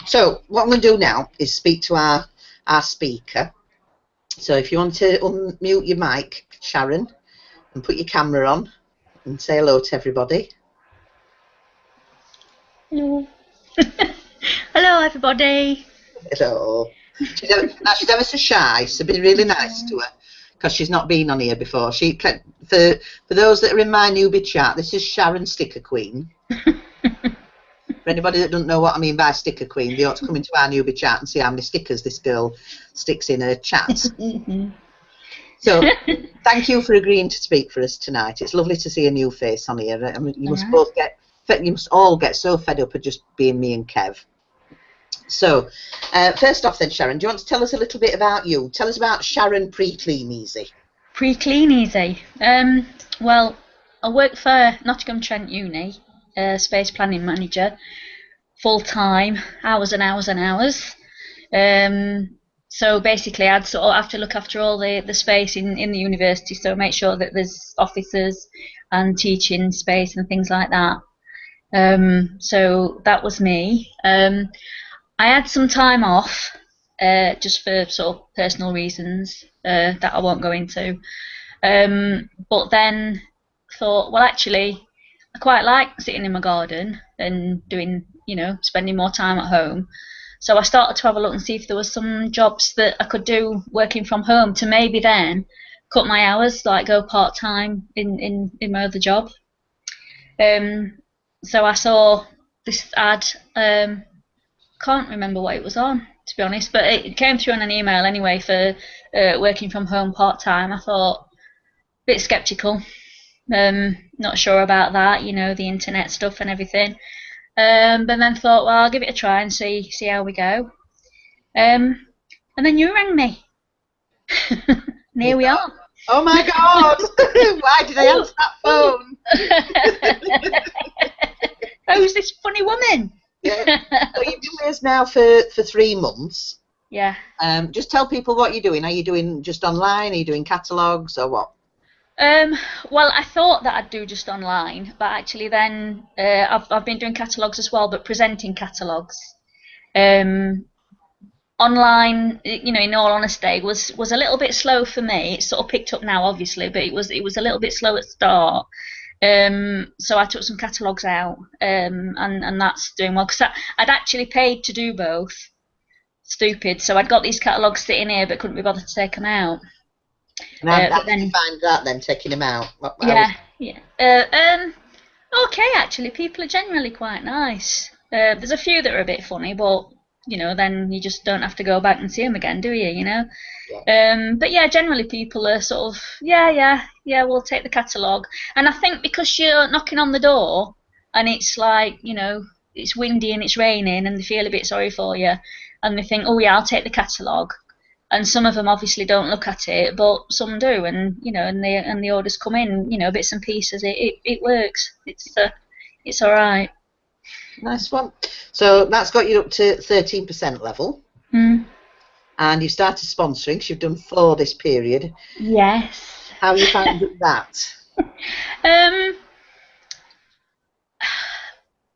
So what I'm going to do now is speak to our speaker. So if you want to unmute your mic, Sharon, and put your camera on and say hello to everybody. Hello. Hello, everybody. Hello. She's ever so shy, so be really nice to her because she's not been on here before. For those that are in my newbie chat, this is Sharon Sticker Queen. For anybody that doesn't know what I mean by sticker queen, they ought to come into our newbie chat and see how many stickers this girl sticks in her chats. So, thank you for agreeing to speak for us tonight. It's lovely to see a new face on here. I mean, you must all get so fed up of just being me and Kev. So, first off then, Sharon, do you want to tell us a little bit about you? Tell us about Sharon Pre-Clean Easy. Pre-Clean Easy. Well, I work for Nottingham Trent Uni, space planning manager, full-time, hours and hours and hours. So basically I'd sort of have to look after all the space in the university, so make sure that there's offices and teaching space and things like that. So that was me. I had some time off just for sort of personal reasons that I won't go into. But then thought, well, actually, I quite like sitting in my garden and doing, spending more time at home. So I started to have a look and see if there was some jobs that I could do working from home to maybe then cut my hours, like go part-time in my other job. So I saw this ad, can't remember what it was on, to be honest, but it came through on an email anyway for working from home part-time. I thought, a bit skeptical, not sure about that, the internet stuff and everything. But then thought, well, I'll give it a try and see how we go. And then you rang me. And here we are. Oh my God! Why did I answer that phone? Who's this funny woman? Yeah. So you've been with us now for 3 months. Yeah. Just tell people what you're doing. Are you doing just online? Are you doing catalogues or what? Well, I thought that I'd do just online, but actually then I've been doing catalogues as well, but presenting catalogues. Online, in all honesty, was a little bit slow for me. It's sort of picked up now, obviously, but it was a little bit slow at start. So I took some catalogues out, and that's doing well because I'd actually paid to do both. Stupid. So I'd got these catalogues sitting here, but couldn't be bothered to take them out. And how did you find that then, taking them out? Yeah. Okay, actually, people are generally quite nice. There's a few that are a bit funny, but then you just don't have to go back and see them again, do you? Yeah. But yeah, generally people are sort of yeah, we'll take the catalogue. And I think because you're knocking on the door and it's like it's windy and it's raining and they feel a bit sorry for you and they think, oh yeah, I'll take the catalogue. And some of them obviously don't look at it, but some do, and and the orders come in, bits and pieces. It works. It's all right. Nice one. So that's got you up to 13% level. And you started sponsoring. Because you've done 4 this period. Yes. How are you finding that?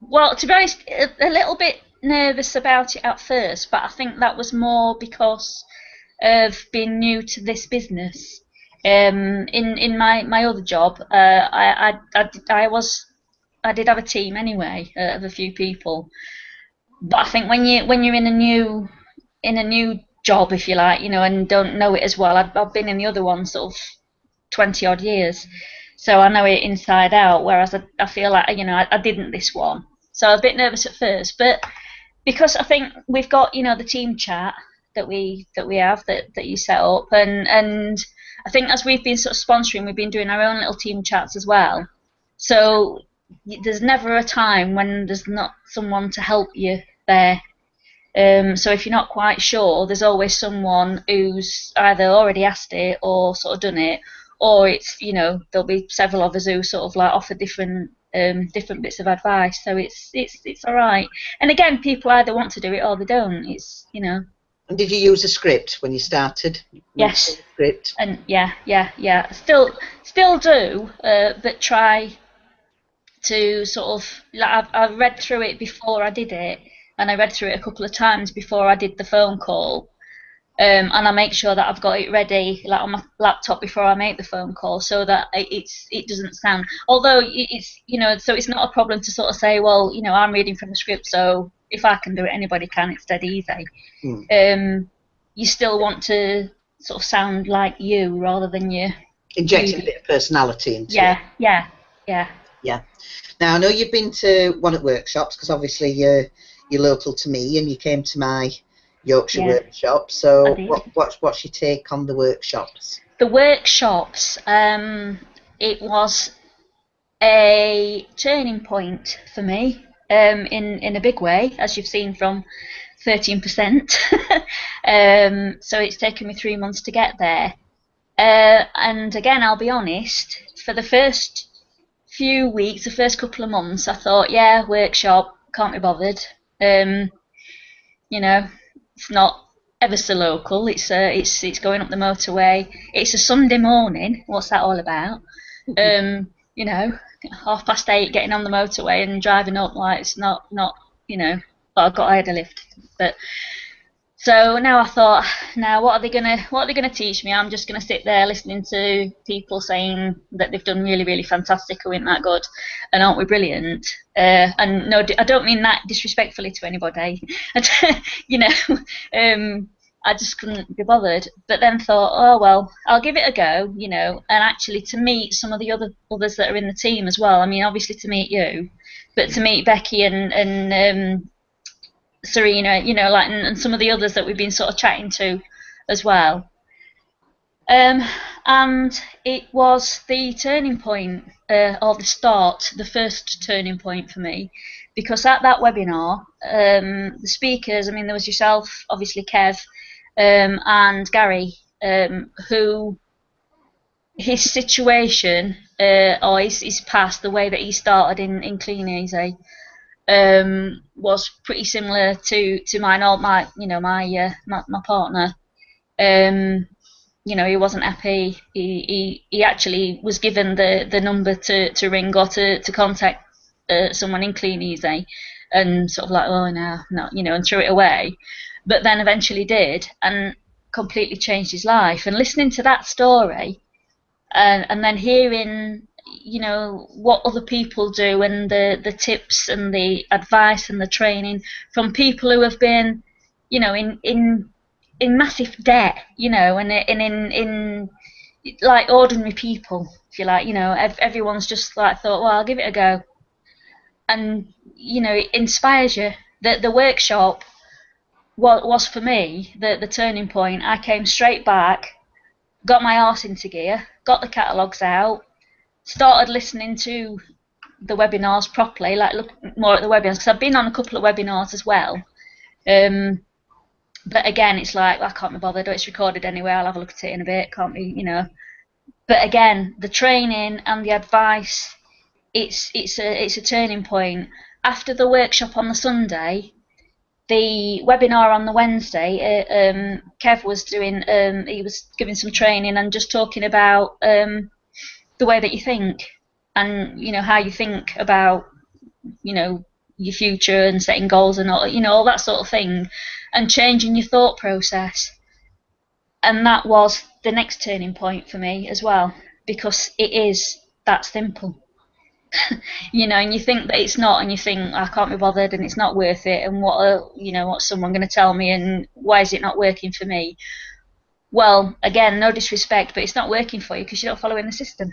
Well, to be honest, a little bit nervous about it at first, but I think that was more because of being new to this business. In my other job, I did have a team anyway of a few people, but I think when you're in a new job, if you like, and don't know it as well. I've been in the other one sort of 20 odd years, so I know it inside out. Whereas I feel like I didn't this one, so I was a bit nervous at first, but because I think we've got the team chat that we have that you set up, and I think as we've been sort of sponsoring, we've been doing our own little team chats as well. So there's never a time when there's not someone to help you there. So if you're not quite sure, there's always someone who's either already asked it or sort of done it, or it's there'll be several of us who sort of like offer different bits of advice. So it's all right. And again, people either want to do it or they don't. It's And did you use a script when you started? Yes. Script. And yeah. Still do, but try to sort of I've read through it before I did it, and I read through it a couple of times before I did the phone call. And I make sure that I've got it ready, like on my laptop, before I make the phone call, so that it doesn't sound. Although it's, you know, so it's not a problem to sort of say, well, you know, I'm reading from the script, so if I can do it, anybody can. It's dead easy. You still want to sort of sound like you rather than you injecting a bit of personality into it. Yeah. Now I know you've been to one of the workshops, because obviously you're local to me, and you came to my Yorkshire workshop. So what's your take on the workshops? The workshops, it was a turning point for me, in a big way, as you've seen from 13%. So it's taken me 3 months to get there. And again, I'll be honest, for the first few weeks, the first couple of months, I thought, yeah, workshop, can't be bothered. You know, it's not ever so local. It's going up the motorway. It's a Sunday morning. What's that all about? You know, 8:30 getting on the motorway and driving up, like it's not you know. Well, I had a lift, but so now I thought, now what are they gonna teach me? I'm just gonna sit there listening to people saying that they've done really, really fantastic, who ain't that good, and aren't we brilliant? And no, I don't mean that disrespectfully to anybody. You know, I just couldn't be bothered. But then thought, oh well, I'll give it a go. You know, and actually to meet some of the others that are in the team as well. I mean, obviously to meet you, but to meet Becky and Serena, you know, like, and some of the others that we've been sort of chatting to as well. And it was the turning point, or the first turning point for me, because at that webinar, the speakers, I mean, there was yourself, obviously Kev, and Gary, who his situation, or his past, the way that he started in Clean Easy, was pretty similar to mine. All my partner. You know, he wasn't happy. He actually was given the number to ring or to contact someone in Clean Easy, and sort of like, oh no, you know, and threw it away. But then eventually did, and completely changed his life. And listening to that story, and then hearing, you know, what other people do, and the tips and the advice and the training from people who have been, you know, in massive debt, you know, and in like ordinary people, if you like, you know, everyone's just like thought, well, I'll give it a go, and you know, it inspires you. The workshop was for me the turning point. I came straight back, got my arse into gear, got the catalogues out, started listening to the webinars properly, like look more at the webinars, because I've been on a couple of webinars as well. But again, it's like, I can't be bothered, it's recorded anyway, I'll have a look at it in a bit, can't be, you know. But again, the training and the advice, it's a turning point. After the workshop on the Sunday, the webinar on the Wednesday, Kev was doing, he was giving some training and just talking about the way that you think, and you know, how you think about, you know, your future and setting goals and all, you know, all that sort of thing, and changing your thought process. And that was the next turning point for me as well, because it is that simple. You know, and you think that it's not, and you think, I can't be bothered, and it's not worth it, and what's someone going to tell me, and why is it not working for me? Well, again, no disrespect, but it's not working for you because you're not following the system,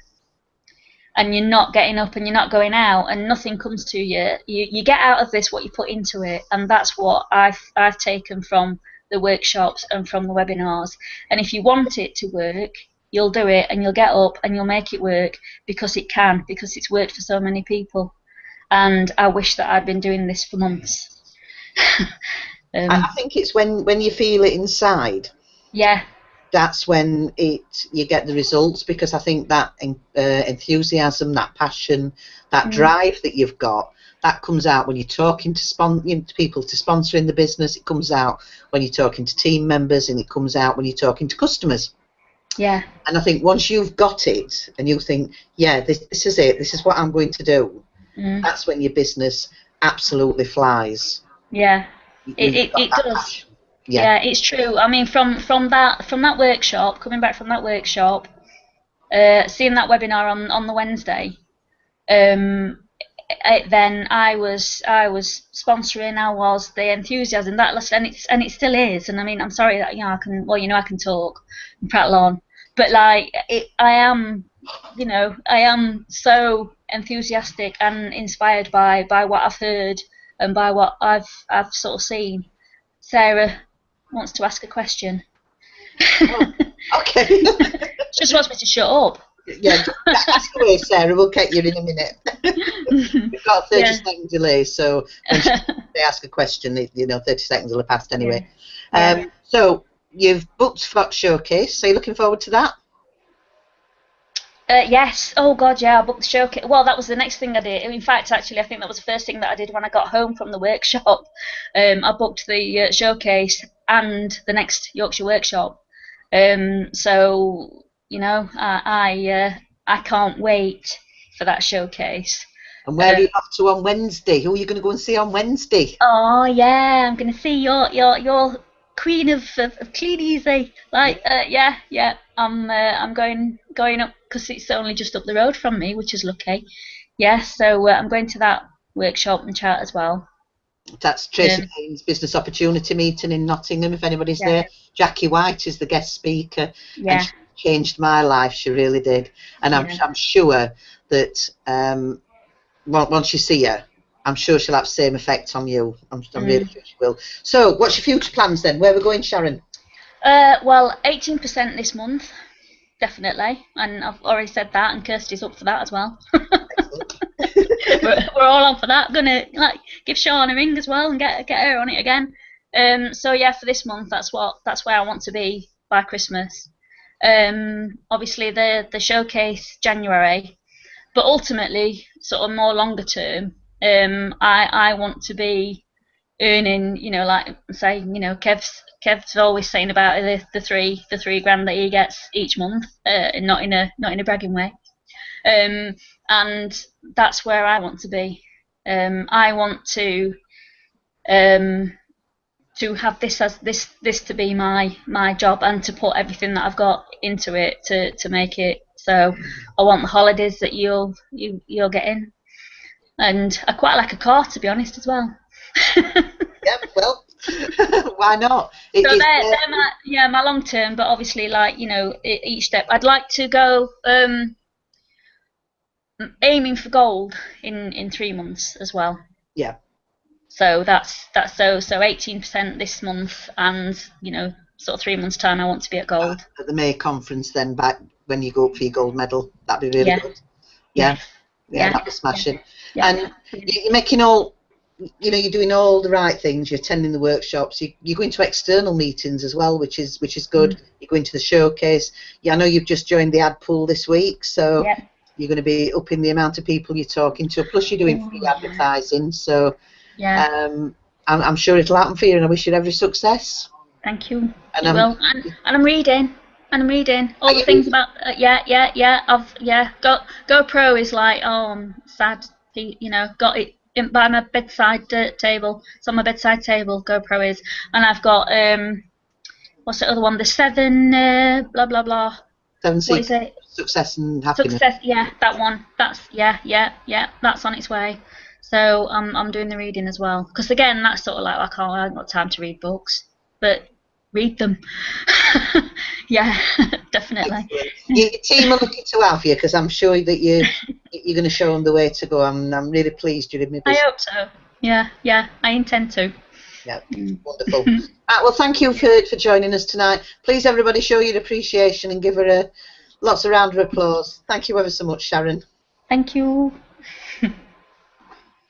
and you're not getting up, and you're not going out, and nothing comes to you. You get out of this what you put into it, and that's what I've taken from the workshops and from the webinars. And if you want it to work, you'll do it, and you'll get up and you'll make it work, because it can, because it's worked for so many people. And I wish that I'd been doing this for months. I think it's when you feel it inside. Yeah. That's when you get the results, because I think that enthusiasm, that passion, that drive that you've got, that comes out when you're talking to people to sponsor in the business. It comes out when you're talking to team members, and it comes out when you're talking to customers. Yeah. And I think once you've got it and you think, yeah, this is it, this is what I'm going to do, that's when your business absolutely flies. Yeah. You've got It that does. passion. Yeah, it's true. I mean, from that workshop, coming back from that workshop, seeing that webinar on the Wednesday, then I was sponsoring. I was the enthusiasm that and it still is. And I mean, I'm sorry that I can talk and prattle on, but like I am so enthusiastic and inspired by what I've heard and by what I've sort of seen. Sarah wants to ask a question. Oh, okay. She just wants me to shut up. Yeah, ask away, Sarah. We'll get you in a minute. We've got a 30-second delay, so when they ask a question, 30 seconds will have passed anyway. Yeah. So you've booked for Showcase. So you're looking forward to that? Yes. Oh God, yeah. I booked the showcase. Well, that was the next thing I did. In fact, actually, I think that was the first thing that I did when I got home from the workshop. I booked the showcase and the next Yorkshire workshop. So I can't wait for that showcase. And where are you off to on Wednesday? Who are you going to go and see on Wednesday? Oh yeah, I'm going to see your queen of clean easy. Like yeah. I'm going up because it's only just up the road from me, which is lucky. Yeah, so I'm going to that workshop and chat as well. That's Tracy Payne's Business Opportunity Meeting in Nottingham, if anybody's there. Jackie White is the guest speaker, and she changed my life. She really did. And I'm sure that once you see her, I'm sure she'll have the same effect on you. I'm really sure she will. So, what's your future plans then? Where are we going, Sharron? Well, 18% this month, definitely, and I've already said that, and Kirsty's up for that as well. we're all on for that. Gonna give Sean a ring as well and get her on it again. So yeah, for this month, that's where I want to be by Christmas. Obviously the showcase January, but ultimately, sort of more longer term, I want to be earning, Kev's always saying about the three grand that he gets each month, not in a bragging way. And that's where I want to be. I want to have this as this to be my job and to put everything that I've got into it to make it. So I want the holidays that you're getting, and I quite like a car, to be honest, as well. Yeah, well, why not? They're my long term, but obviously, each step. I'd like to go aiming for gold in 3 months as well. Yeah. So that's so 18% this month, and sort of 3 months time, I want to be at gold. At the May conference, then, back when you go up for your gold medal, that'd be really good. Yeah, that'd be smashing. Yeah. And you're making all. You're doing all the right things. You're attending the workshops. You're going to external meetings as well, which is good. You're going to the showcase. Yeah, I know you've just joined the ad pool this week, so you're going to be upping the amount of people you're talking to. Plus, you're doing free advertising. So, I'm sure it'll happen for you, and I wish you every success. Thank you. And I'm reading. And I'm reading all the things about GoPro is like, I'm sad. Got it by my bedside table. It's on my bedside table. GoPro is, and I've got what's the other one? The 7 blah blah blah. 7 What is it? Success and happiness. Success. Yeah, that one. That's that's on its way. So I'm doing the reading as well, because again, that's sort of like I haven't got time to read books, but read them. Yeah, definitely. Your team are looking to have you, because I'm sure that you're going to show them the way to go. I'm really pleased you're in my business. I hope so. Yeah, I intend to. Yeah, wonderful. Well, thank you for joining us tonight. Please, everybody, show your appreciation and give her lots of round of applause. Thank you ever so much, Sharron. Thank you.